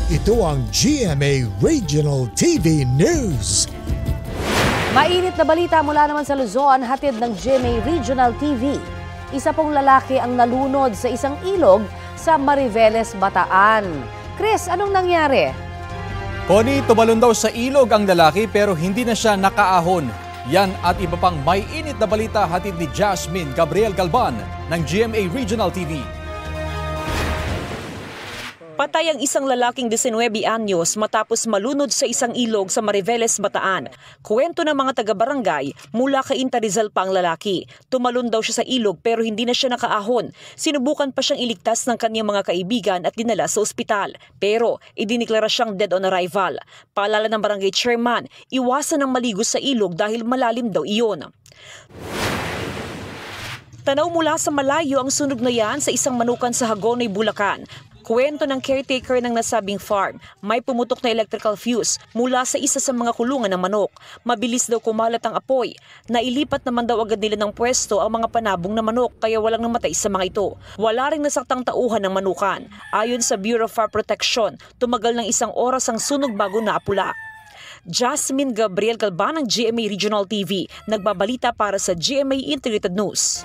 Ito ang GMA Regional TV News. Mainit na balita mula naman sa Luzon, hatid ng GMA Regional TV. Isa pong lalaki ang nalunod sa isang ilog sa Mariveles, Bataan. Chris, anong nangyari? Connie, tumalon daw sa ilog ang lalaki pero hindi na siya nakaahon. Yan at iba pang may init na balita hatid ni Jasmine Gabriel Galban ng GMA Regional TV. Patay ang isang lalaking 19 anyos matapos malunod sa isang ilog sa Mariveles, Bataan. Kwento ng mga taga-barangay, mula kay Inta Rizal pa ang lalaki. Tumalon daw siya sa ilog pero hindi na siya nakaahon. Sinubukan pa siyang iligtas ng kanyang mga kaibigan at dinala sa ospital. Pero idiniklara siyang dead on arrival. Paalala ng barangay chairman, iwasan ang maligo sa ilog dahil malalim daw iyon. Tanaw mula sa malayo ang sunog na yan sa isang manukan sa Hagonoy, Bulacan. Kwento ng caretaker ng nasabing farm, may pumutok na electrical fuse mula sa isa sa mga kulungan ng manok. Mabilis daw kumalat ang apoy. Nailipat naman daw agad nila ng pwesto ang mga panabong na manok kaya walang namatay sa mga ito. Wala ring nasaktang tauhan ng manukan. Ayon sa Bureau of Fire Protection, tumagal ng 1 oras ang sunog bago naapula. Jasmine Gabriel Galban ng GMA Regional TV, nagbabalita para sa GMA Integrated News.